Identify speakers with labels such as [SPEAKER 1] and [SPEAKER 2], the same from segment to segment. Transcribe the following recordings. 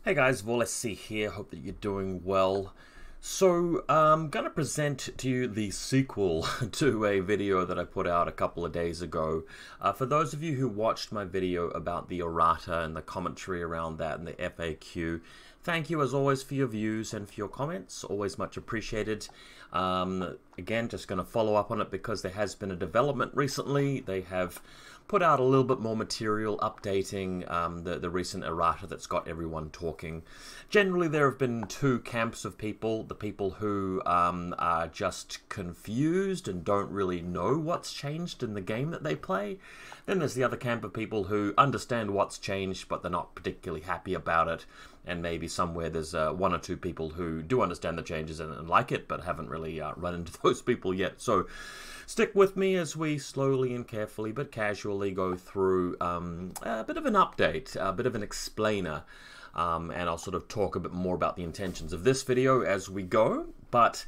[SPEAKER 1] Hey guys, Volessi here, hope that you're doing well. So, I'm going to present to you the sequel to a video that I put out a couple of days ago. For those of you who watched my video about the errata and the commentary around that and the FAQ, thank you as always for your views and for your comments, always much appreciated. Again, just going to follow up on it because there has been a development recently. They have put out a little bit more material updating the recent errata that's got everyone talking. Generally, there have been two camps of people: the people who are just confused and don't really know what's changed in the game that they play. Then there's the other camp of people who understand what's changed, but they're not particularly happy about it. And maybe somewhere there's one or two people who do understand the changes and like it, but haven't really run into those people yet. So stick with me as we slowly and carefully but casually go through a bit of an update, a bit of an explainer, and I'll sort of talk a bit more about the intentions of this video as we go. But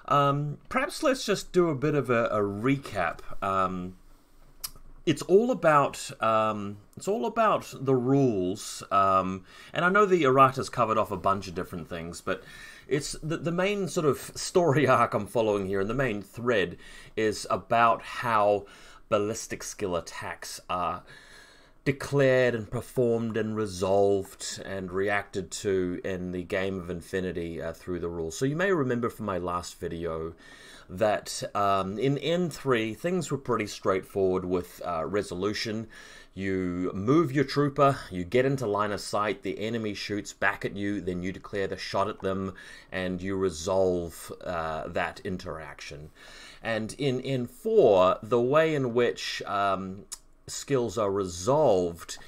[SPEAKER 1] perhaps let's just do a bit of a recap. It's all about the rules, and I know the errata's covered off a bunch of different things, but it's the main sort of story arc I'm following here, and the main thread is about how ballistic skill attacks are declared and performed and resolved and reacted to in the Game of Infinity through the rules. So you may remember from my last video that in N3 things were pretty straightforward with resolution. You move your trooper, you get into line of sight, the enemy shoots back at you, then you declare the shot at them, and you resolve that interaction. And in N4, the way in which skills are resolved,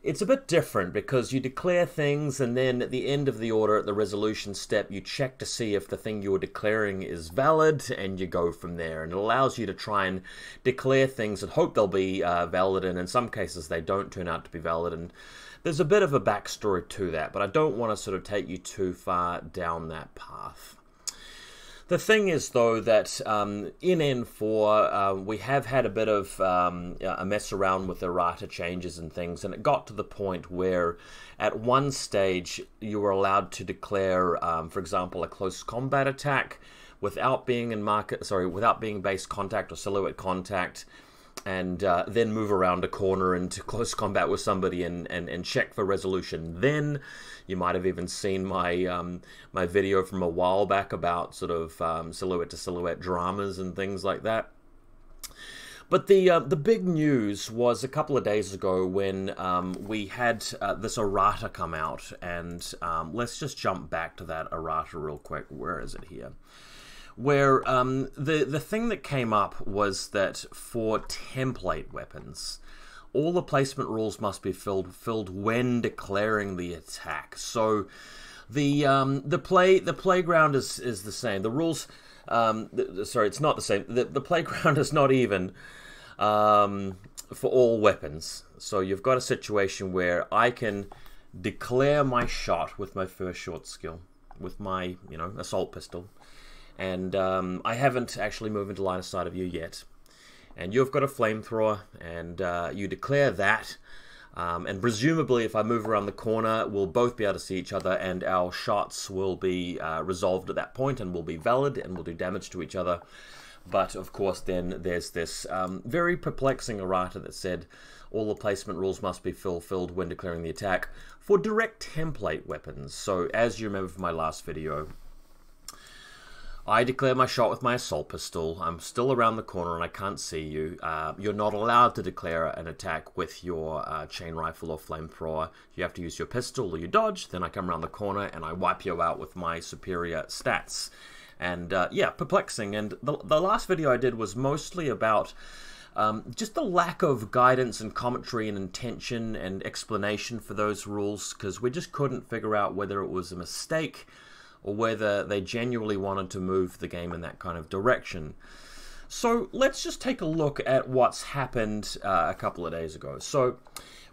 [SPEAKER 1] it's a bit different because you declare things and then at the end of the order, at the resolution step, you check to see if the thing you're declaring is valid and you go from there. And it allows you to try and declare things and hope they'll be valid, and in some cases they don't turn out to be valid. And there's a bit of a backstory to that, but I don't want to sort of take you too far down that path. The thing is, though, that in N4, we have had a bit of a mess around with errata changes and things, and it got to the point where at one stage you were allowed to declare, for example, a close combat attack without being without being base contact or silhouette contact, and then move around a corner into close combat with somebody and check for resolution. Then you might have even seen my my video from a while back about sort of silhouette to silhouette dramas and things like that. But the big news was a couple of days ago when we had this errata come out, and let's just jump back to that errata real quick. Where is it here? Where the thing that came up was that for template weapons, all the placement rules must be filled when declaring the attack. So the playground is the same. The rules, sorry, it's not the same. The playground is not even for all weapons. So you've got a situation where I can declare my shot with my first short skill, with my assault pistol. And I haven't actually moved into line of sight of you yet. And you've got a flamethrower, and you declare that. And presumably, if I move around the corner, we'll both be able to see each other, and our shots will be resolved at that point and will be valid and will do damage to each other. But, of course, then there's this very perplexing errata that said all the placement rules must be filled when declaring the attack for direct template weapons. So, as you remember from my last video, I declare my shot with my assault pistol. I'm still around the corner and I can't see you. You're not allowed to declare an attack with your chain rifle or flamethrower. You have to use your pistol or you dodge. Then I come around the corner and I wipe you out with my superior stats. And yeah, perplexing. And the last video I did was mostly about just the lack of guidance and commentary and intention and explanation for those rules, because we just couldn't figure out whether it was a mistake or whether they genuinely wanted to move the game in that kind of direction. So let's just take a look at what's happened a couple of days ago. So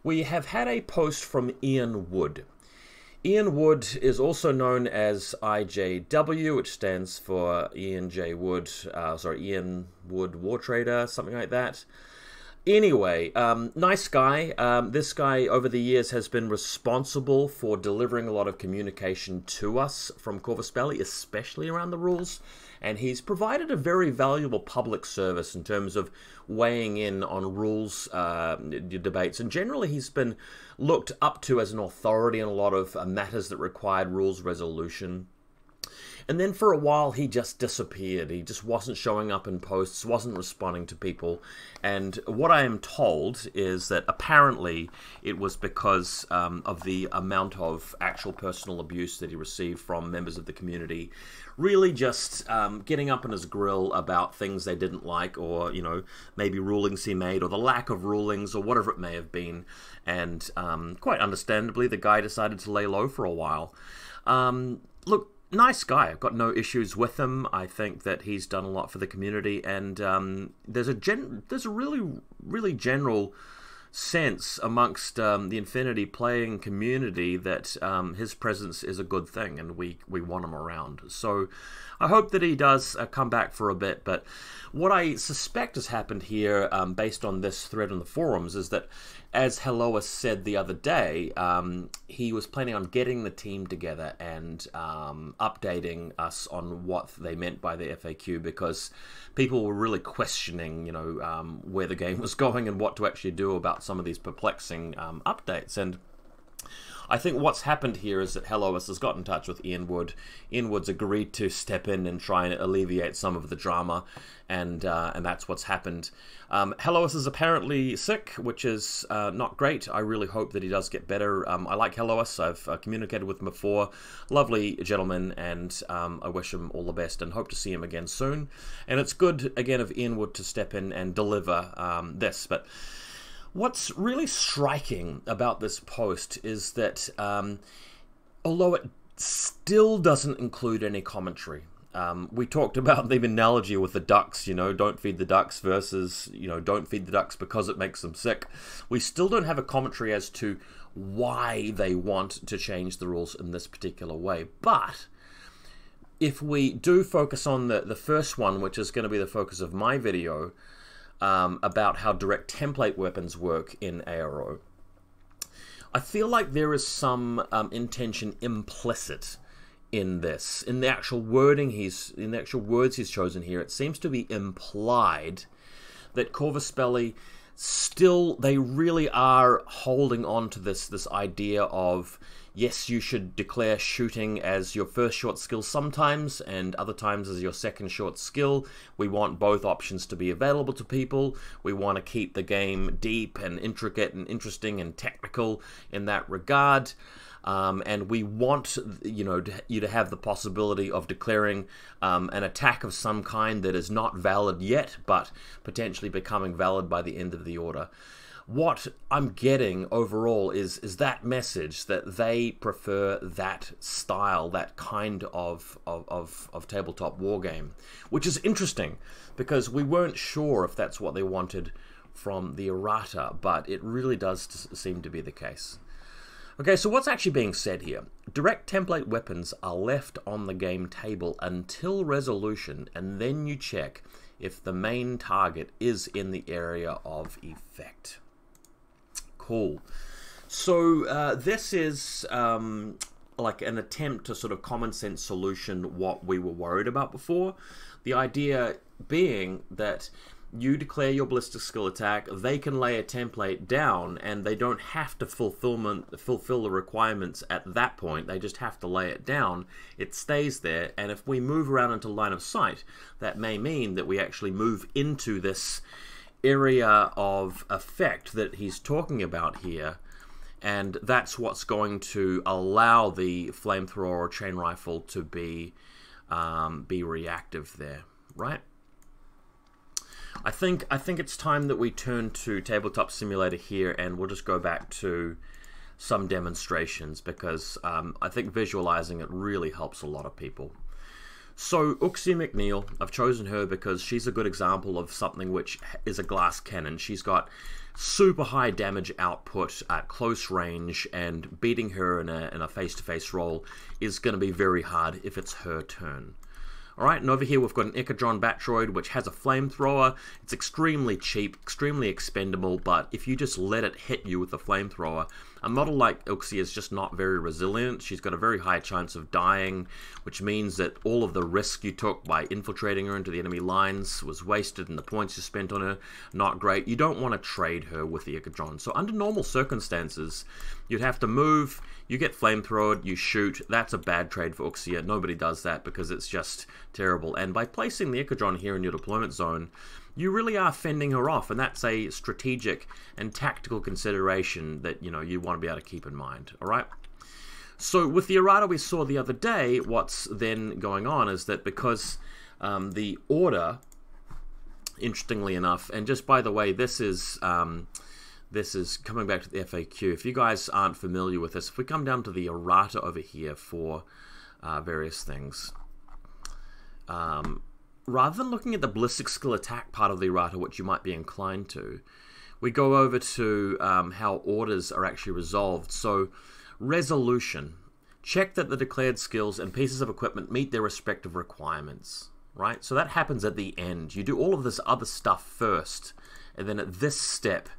[SPEAKER 1] we have had a post from Ian Wood. Ian Wood is also known as IJW, which stands for Ian J. Wood, Ian Wood War Trader, something like that. Anyway, nice guy. This guy over the years has been responsible for delivering a lot of communication to us from Corvus Belli, especially around the rules. And he's provided a very valuable public service in terms of weighing in on rules debates. And generally, he's been looked up to as an authority in a lot of matters that required rules resolution. And then for a while, he just disappeared. He just wasn't showing up in posts, wasn't responding to people. And what I am told is that apparently it was because of the amount of actual personal abuse that he received from members of the community. Really just getting up in his grill about things they didn't like, or, you know, maybe rulings he made, or the lack of rulings, or whatever it may have been. And quite understandably, the guy decided to lay low for a while. Look, nice guy. I've got no issues with him. I think that he's done a lot for the community, and there's a really general sense amongst the Infinity playing community that his presence is a good thing, and we want him around. So I hope that he does come back for a bit. But what I suspect has happened here, based on this thread on the forums, is that, as Hellous said the other day, he was planning on getting the team together and updating us on what they meant by the FAQ, because people were really questioning, you know, where the game was going and what to actually do about some of these perplexing updates. And I think what's happened here is that Hellous has got in touch with Ian Wood. Ian Wood's agreed to step in and try and alleviate some of the drama, and that's what's happened. Hellous is apparently sick, which is not great. I really hope that he does get better. I like Hellous. I've communicated with him before. Lovely gentleman, and I wish him all the best and hope to see him again soon. And it's good, again, of Ian Wood to step in and deliver this. But what's really striking about this post is that although it still doesn't include any commentary, we talked about the analogy with the ducks, you know, don't feed the ducks versus, you know, don't feed the ducks because it makes them sick. We still don't have a commentary as to why they want to change the rules in this particular way. But if we do focus on the first one, which is going to be the focus of my video, about how direct template weapons work in ARO, I feel like there is some intention implicit in this. In the actual wording in the actual words he's chosen here, it seems to be implied that Corvus Belli still, they really are holding on to this idea of, yes, you should declare shooting as your first short skill sometimes, and other times as your second short skill. We want both options to be available to people. We want to keep the game deep and intricate and interesting and technical in that regard. And we want, you know, you to have the possibility of declaring an attack of some kind that is not valid yet, but potentially becoming valid by the end of the order. What I'm getting overall is that message that they prefer that style, that kind of tabletop wargame, which is interesting because we weren't sure if that's what they wanted from the errata, but it really does seem to be the case. Okay, so what's actually being said here? Direct template weapons are left on the game table until resolution, and then you check if the main target is in the area of effect. Cool. So this is like an attempt to sort of common sense solution what we were worried about before. The idea being that you declare your ballistic skill attack, they can lay a template down, and they don't have to fulfill the requirements at that point. They just have to lay it down. It stays there, and if we move around into line of sight, that may mean that we actually move into this area of effect that he's talking about here, and that's what's going to allow the flamethrower or chain rifle to be reactive there, right? I think it's time that we turn to Tabletop Simulator here, and we'll just go back to some demonstrations because I think visualizing it really helps a lot of people. So Uxie McNeil, I've chosen her because she's a good example of something which is a glass cannon. She's got super high damage output at close range, and beating her in a face-to-face roll is going to be very hard if it's her turn. Alright, and over here we've got an Echidron Batroid, which has a flamethrower. It's extremely cheap, extremely expendable, but if you just let it hit you with a flamethrower, a model like Uxie is just not very resilient. She's got a very high chance of dying, which means that all of the risk you took by infiltrating her into the enemy lines was wasted, and the points you spent on her, not great. You don't want to trade her with the Echidron. So under normal circumstances, you'd have to move, you get flamethrowered, you shoot. That's a bad trade for Uxie. Nobody does that because it's just terrible. And by placing the Echidron here in your deployment zone, you really are fending her off, and that's a strategic and tactical consideration that, you know, you want to be able to keep in mind, alright? So with the errata we saw the other day, what's then going on is that because the order, interestingly enough, and just by the way, this is coming back to the FAQ. If you guys aren't familiar with this, if we come down to the errata over here for various things, rather than looking at the ballistic skill attack part of the errata, which you might be inclined to, we go over to how orders are actually resolved. So, resolution. Check that the declared skills and pieces of equipment meet their respective requirements, right? So that happens at the end. You do all of this other stuff first, and then at this step,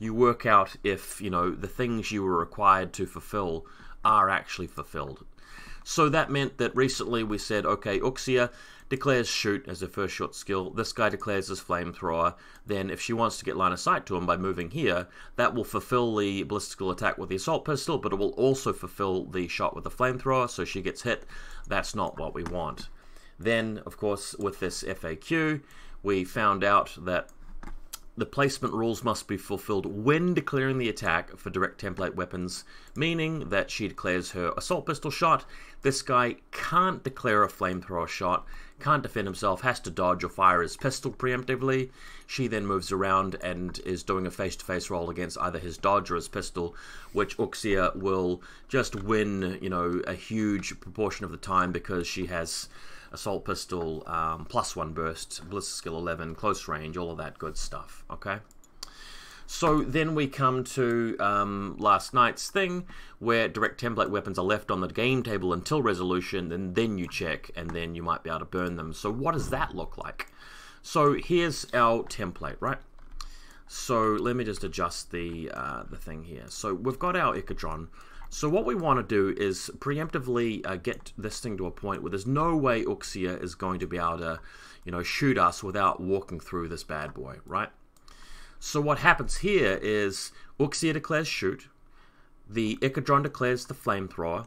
[SPEAKER 1] you work out if, you know, the things you were required to fulfill are actually fulfilled. So that meant that recently we said, okay, Uxie declares shoot as her first shot skill. This guy declares his flamethrower. Then if she wants to get line of sight to him by moving here, that will fulfill the ballistical attack with the assault pistol, but it will also fulfill the shot with the flamethrower, so she gets hit. That's not what we want. Then, of course, with this FAQ, we found out that the placement rules must be fulfilled when declaring the attack for direct template weapons, meaning that she declares her assault pistol shot. This guy can't declare a flamethrower shot, can't defend himself, has to dodge or fire his pistol preemptively. She then moves around and is doing a face-to-face roll against either his dodge or his pistol, which Uxie will just win, you know, a huge proportion of the time because she has assault pistol, +1 burst, ballistic skill 11, close range, all of that good stuff, okay? So then we come to last night's thing, where direct template weapons are left on the game table until resolution, and then you check, and then you might be able to burn them. So what does that look like? So here's our template, right? So let me just adjust the thing here. So we've got our Echidron. So what we want to do is preemptively get this thing to a point where there's no way Uxie is going to be able to, you know, shoot us without walking through this bad boy, right? So what happens here is Uxie declares shoot, the Echidron declares the flamethrower,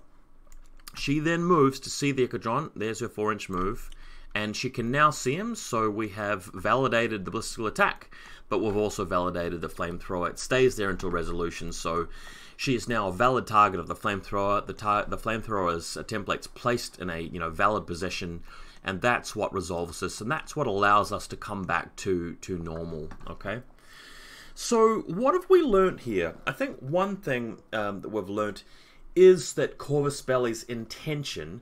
[SPEAKER 1] she then moves to see the Echidron, there's her 4-inch move, and she can now see him, so we have validated the ballistical attack, but we've also validated the flamethrower. It stays there until resolution, so she is now a valid target of the flamethrower. The flamethrower's template's placed in a, you know, valid position, and that's what resolves this, and that's what allows us to come back to normal, okay? So what have we learnt here? I think one thing that we've learnt is that Corvus Belli's intention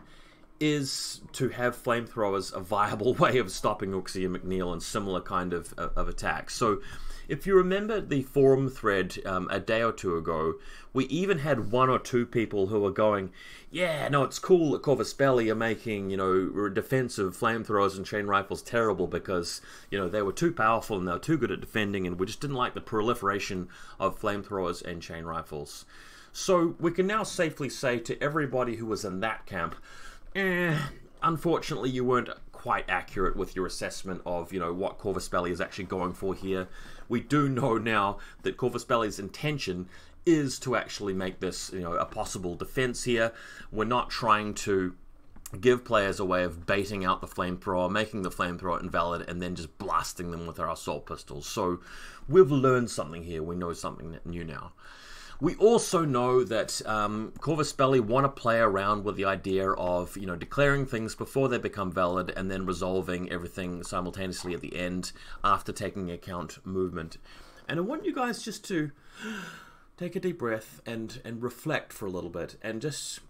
[SPEAKER 1] is to have flamethrowers a viable way of stopping Uxie and McNeil and similar kind of attacks. So if you remember the forum thread a day or two ago, we even had 1 or 2 people who were going, yeah, no, it's cool that Corvus Belli are making, you know, defensive flamethrowers and chain rifles terrible because, you know, they were too powerful and they were too good at defending, and we just didn't like the proliferation of flamethrowers and chain rifles. So we can now safely say to everybody who was in that camp, unfortunately you weren't quite accurate with your assessment of, you know, what Corvus Belli is actually going for here. We do know now that Corvus Belli's intention is to actually make this, you know, a possible defense here. We're not trying to give players a way of baiting out the flamethrower, making the flamethrower invalid, and then just blasting them with our assault pistols. So we've learned something here. We know something new now. We also know that Corvus Belli want to play around with the idea of, you know, declaring things before they become valid and then resolving everything simultaneously at the end after taking into account movement. And I want you guys just to take a deep breath and reflect for a little bit and just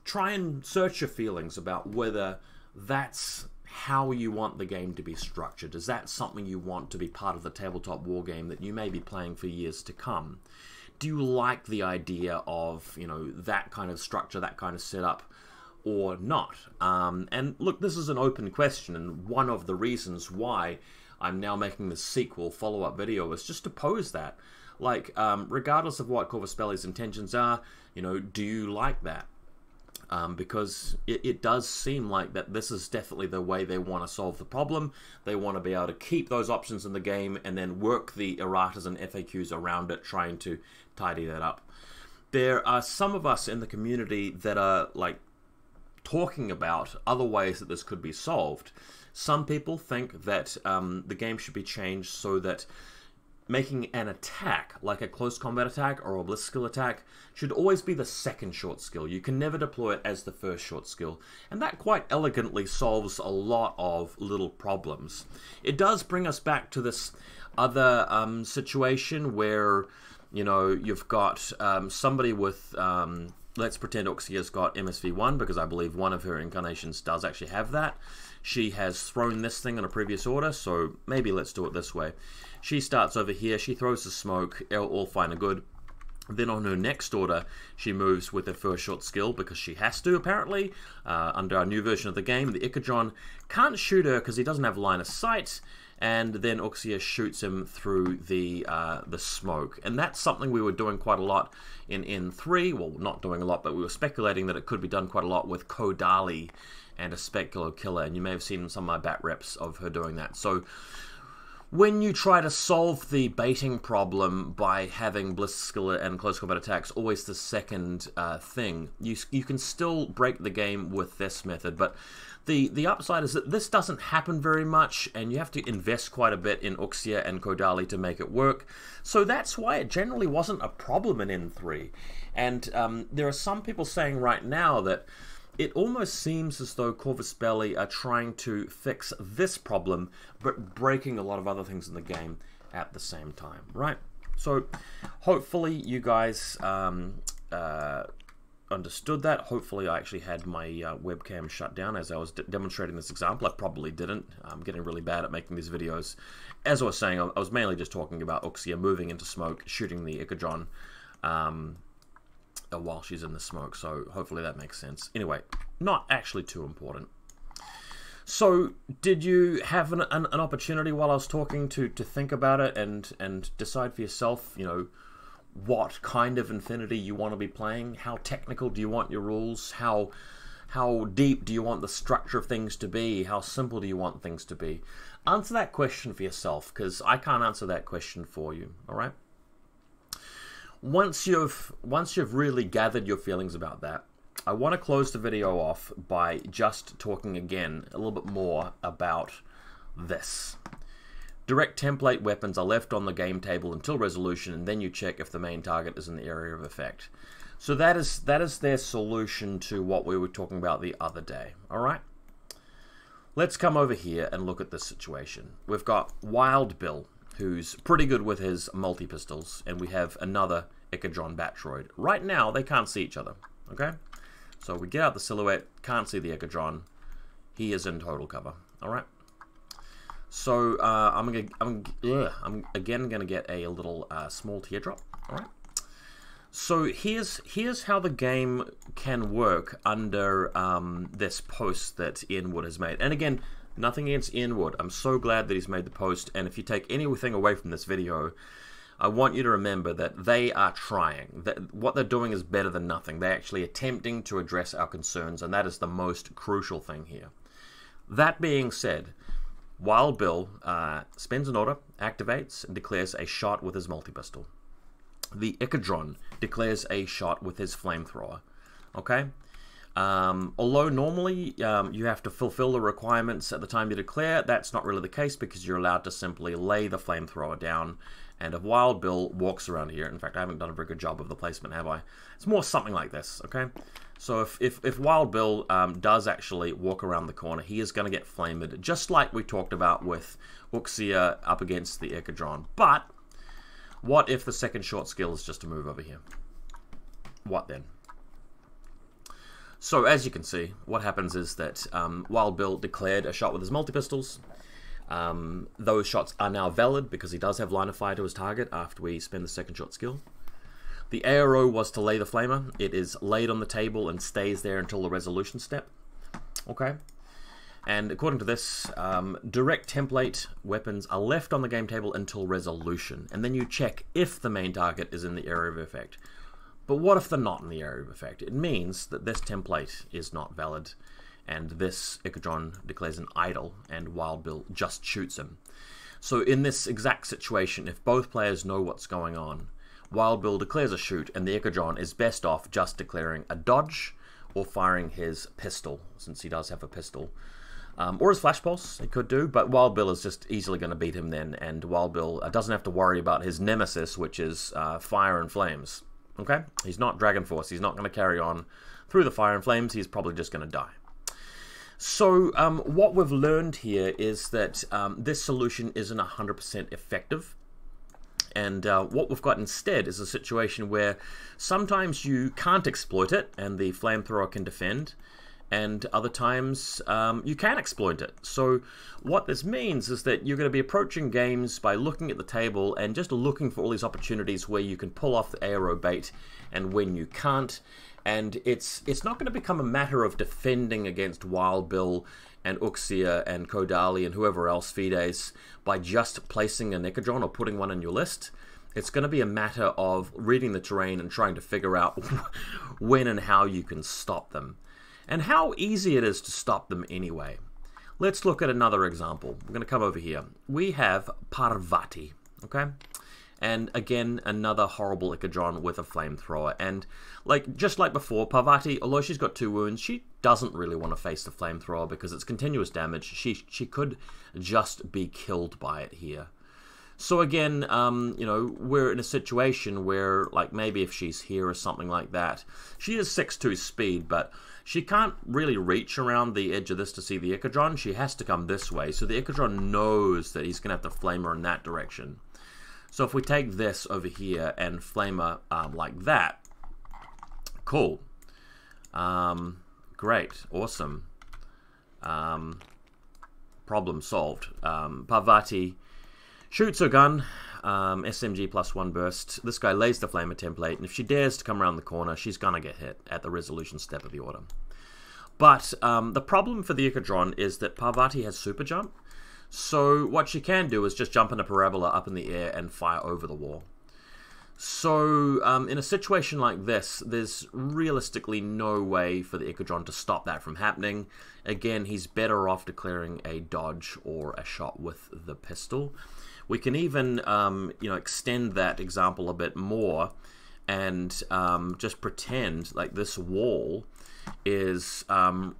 [SPEAKER 1] try and search your feelings about whether that's how you want the game to be structured. Is that something you want to be part of the tabletop war game that you may be playing for years to come? Do you like the idea of, you know, that kind of structure, that kind of setup? or not? And look, this is an open question, and one of the reasons why I'm now making this sequel follow-up video is just to pose that. Like, regardless of what Corvus Belli's intentions are, you know, do you like that? Because it does seem like that this is definitely the way they want to solve the problem. They want to be able to keep those options in the game and then work the erratas and FAQs around it, trying to tidy that up. There are some of us in the community that are like talking about other ways that this could be solved. Some people think that the game should be changed so that making an attack, like a close combat attack or a bliss skill attack, should always be the second short skill. You can never deploy it as the first short skill. And that quite elegantly solves a lot of little problems. It does bring us back to this other situation where, you know, you've got somebody with, let's pretend Uxia's got MSV1, because I believe one of her incarnations does actually have that. She has thrown this thing in a previous order, so maybe let's do it this way. She starts over here, she throws the smoke, all fine and good. Then on her next order, she moves with her first short skill, because she has to, apparently. Under our new version of the game, the Ikadron can't shoot her because he doesn't have line of sight, and then Uxia shoots him through the smoke. And that's something we were doing quite a lot in N3. Well, not doing a lot, but we were speculating that it could be done quite a lot with Kodali and a Specular Killer, and you may have seen some of my bat reps of her doing that. So when you try to solve the baiting problem by having Bliss Skill and Close Combat Attacks always the second thing, you can still break the game with this method, but the upside is that this doesn't happen very much, and you have to invest quite a bit in Uxia and Kodali to make it work. So that's why it generally wasn't a problem in N3. And there are some people saying right now that it almost seems as though Corvus Belli are trying to fix this problem, but breaking a lot of other things in the game at the same time, right? So hopefully you guys understood that. Hopefully I actually had my webcam shut down as I was demonstrating this example. I probably didn't. I'm getting really bad at making these videos. As I was saying, I was mainly just talking about Uxia moving into smoke, shooting the Ikadron while she's in the smoke, so hopefully that makes sense. Anyway, not actually too important. So, did you have an opportunity while I was talking to think about it and decide for yourself, you know, what kind of Infinity you want to be playing? How technical do you want your rules? How deep do you want the structure of things to be? How simple do you want things to be? Answer that question for yourself, because I can't answer that question for you, alright? Once you've really gathered your feelings about that, I want to close the video off by just talking again a little bit more about this. Direct template weapons are left on the game table until resolution, and then you check if the main target is in the area of effect. So that is their solution to what we were talking about the other day. Alright? Let's come over here and look at this situation. We've got Wild Bill, who's pretty good with his multi-pistols, and we have another Ikadron Batroid. Right now, they can't see each other, okay? So we get out the silhouette, can't see the Ikadron. He is in total cover, alright? So, I'm again going to get a little small teardrop, alright? So here's how the game can work under this post that Ian Wood has made. And again, nothing against Ian Wood. I'm so glad that he's made the post, and if you take anything away from this video, I want you to remember that they are trying. That what they're doing is better than nothing. They're actually attempting to address our concerns, and that is the most crucial thing here. That being said, Wild Bill spends an order, activates, and declares a shot with his multi-pistol. The Ikadron declares a shot with his flamethrower. Okay? Although normally you have to fulfill the requirements at the time you declare, that's not really the case because you're allowed to simply lay the flamethrower down. And if Wild Bill walks around here, in fact I haven't done a very good job of the placement, have I? It's more something like this, okay? So if Wild Bill does actually walk around the corner, he is going to get flamed, just like we talked about with Uxia up against the Ikadron. But what if the second short skill is just to move over here? What then? So as you can see, what happens is that Wild Bill declared a shot with his multi-pistols. Those shots are now valid because he does have line of fire to his target after we spend the second shot skill. The ARO was to lay the flamer. It is laid on the table and stays there until the resolution step. Okay. And according to this, direct template weapons are left on the game table until resolution. And then you check if the main target is in the area of effect. But what if they're not in the area of effect? It means that this template is not valid. And this Ikadron declares an idle, and Wild Bill just shoots him. So in this exact situation, if both players know what's going on, Wild Bill declares a shoot, and the Ikadron is best off just declaring a dodge or firing his pistol, since he does have a pistol. Or his Flash Pulse, he could do, but Wild Bill is just easily going to beat him then, and Wild Bill doesn't have to worry about his nemesis, which is Fire and Flames. Okay? He's not Dragon Force. He's not going to carry on through the Fire and Flames. He's probably just going to die. So what we've learned here is that this solution isn't 100% effective. And what we've got instead is a situation where sometimes you can't exploit it and the flamethrower can defend, and other times you can exploit it. So what this means is that you're going to be approaching games by looking at the table and just looking for all these opportunities where you can pull off the ARO bait and when you can't. And it's not going to become a matter of defending against Wild Bill and Uxia and Kodali and whoever else, Fides, by just placing a Ikadron or putting one in your list. It's going to be a matter of reading the terrain and trying to figure out when and how you can stop them. And how easy it is to stop them anyway. Let's look at another example. We're going to come over here. We have Parvati, okay? And again, another horrible Ikadron with a flamethrower. And just like before, Parvati, although she's got 2 wounds, she doesn't really want to face the flamethrower because it's continuous damage. She could just be killed by it here. So again, you know, we're in a situation where, like, maybe if she's here or something like that, she is 6'2" speed, but she can't really reach around the edge of this to see the Ikadron. She has to come this way. So the Ikadron knows that he's going to have to flame her in that direction. So if we take this over here and flame her like that, cool. Great, awesome. Problem solved. Parvati shoots her gun, SMG +1 burst. This guy lays the flamer template, and if she dares to come around the corner, she's gonna get hit at the resolution step of the order. But the problem for the Ikadron is that Parvati has super jump. So what she can do is just jump in a parabola up in the air and fire over the wall. So in a situation like this, there's realistically no way for the Ikadron to stop that from happening. Again, he's better off declaring a dodge or a shot with the pistol. We can even you know, extend that example a bit more and just pretend like this wall is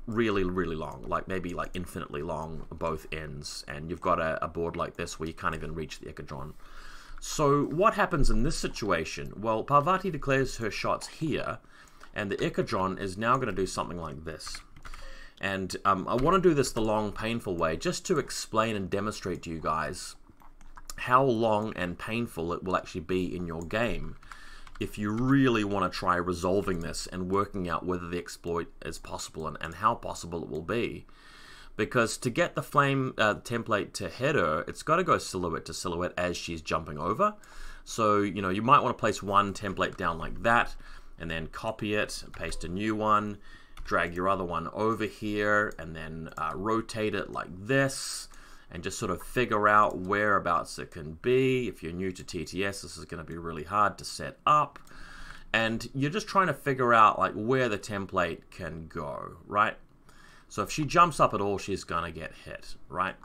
[SPEAKER 1] really, really long, like maybe like infinitely long both ends, and you've got a board like this where you can't even reach the Ikadron. So what happens in this situation? Well, Parvati declares her shots here, and the Ikadron is now going to do something like this. And I want to do this the long, painful way, just to explain and demonstrate to you guys how long and painful it will actually be in your game if you really want to try resolving this and working out whether the exploit is possible and how possible it will be. Because to get the flame template to hit her, it's got to go silhouette to silhouette as she's jumping over. So, you know, you might want to place one template down like that, and then copy it, paste a new one, drag your other one over here, and then rotate it like this, and just sort of figure out whereabouts it can be. If you're new to TTS, this is going to be really hard to set up. And you're just trying to figure out like where the template can go, right? So if she jumps up at all, she's going to get hit, right?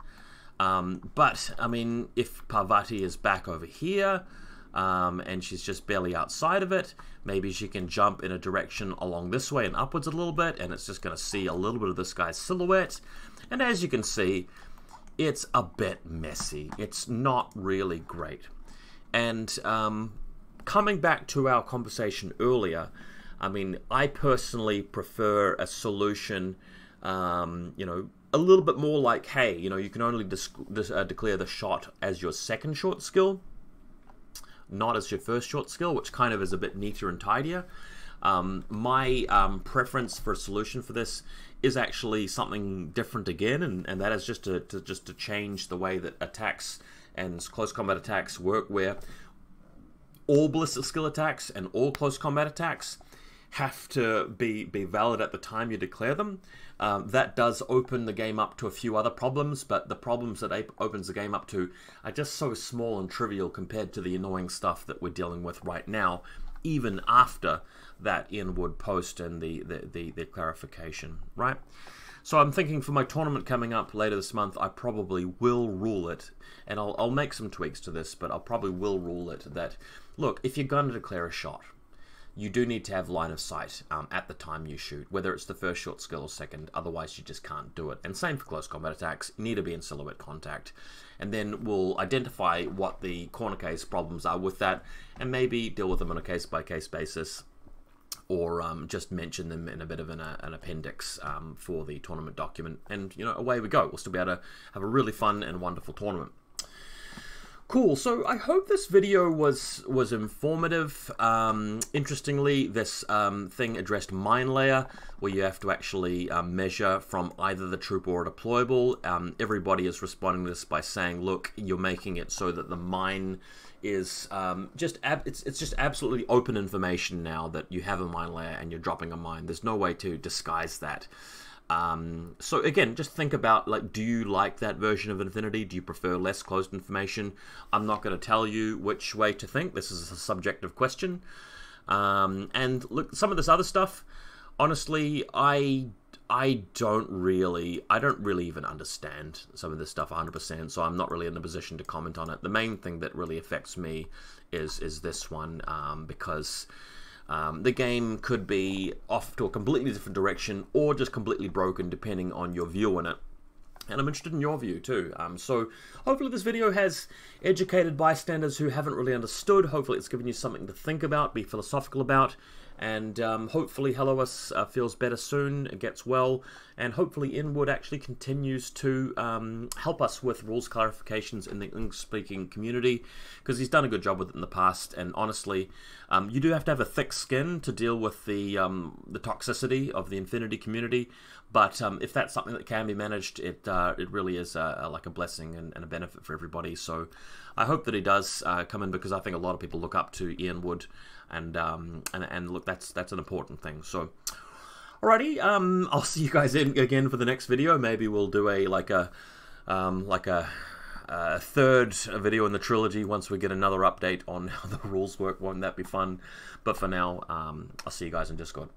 [SPEAKER 1] But, I mean, if Parvati is back over here, and she's just barely outside of it, maybe she can jump in a direction along this way and upwards a little bit, and it's just going to see a little bit of this guy's silhouette. And as you can see, it's a bit messy. It's not really great. And coming back to our conversation earlier, I mean, I personally prefer a solution, you know, a little bit more like, hey, you know, you can only declare the shot as your second short skill, not as your first short skill, which kind of is a bit neater and tidier. My preference for a solution for this is actually something different again, and that is just to change the way that attacks and close combat attacks work, where all ballistic skill attacks and all close combat attacks have to be valid at the time you declare them. That does open the game up to a few other problems, but the problems that it opens the game up to are just so small and trivial compared to the annoying stuff that we're dealing with right now, even after that Ian Wood post and the clarification, right? So I'm thinking for my tournament coming up later this month, I probably will rule it, and I'll make some tweaks to this, but I'll probably will rule it that, look, if you're going to declare a shot, you do need to have line of sight at the time you shoot, whether it's the first short skill or second, otherwise you just can't do it. And same for close combat attacks, you need to be in silhouette contact. And then we'll identify what the corner case problems are with that, and maybe deal with them on a case-by-case basis, or just mention them in a bit of an appendix for the tournament document. And, you know, away we go. We'll still be able to have a really fun and wonderful tournament. Cool, so I hope this video was informative. Interestingly, this thing addressed mine layer, where you have to actually measure from either the troop or a deployable. Everybody is responding to this by saying, look, you're making it so that the mine is it's just absolutely open information now that you have a mine layer and you're dropping a mine. There's no way to disguise that. So again, just think about, like, do you like that version of Infinity? Do you prefer less closed information? I'm not going to tell you which way to think. This is a subjective question. And look, some of this other stuff, honestly, I don't really even understand some of this stuff 100%, so I'm not really in a position to comment on it. The main thing that really affects me is this one, because the game could be off to a completely different direction or just completely broken depending on your view on it. And I'm interested in your view too. So hopefully this video has educated bystanders who haven't really understood. Hopefully it's given you something to think about, be philosophical about. And hopefully Hellowas feels better soon, gets well, and hopefully Ian Wood actually continues to help us with rules clarifications in the English-speaking community, because he's done a good job with it in the past. And honestly, you do have to have a thick skin to deal with the toxicity of the Infinity community, but if that's something that can be managed, it really is like a blessing and a benefit for everybody. So I hope that he does come in, because I think a lot of people look up to Ian Wood, and look, that's an important thing. So alrighty, I'll see you guys again for the next video. Maybe we'll do a third video in the trilogy once we get another update on how the rules work. Won't that be fun? But for now, I'll see you guys in Discord.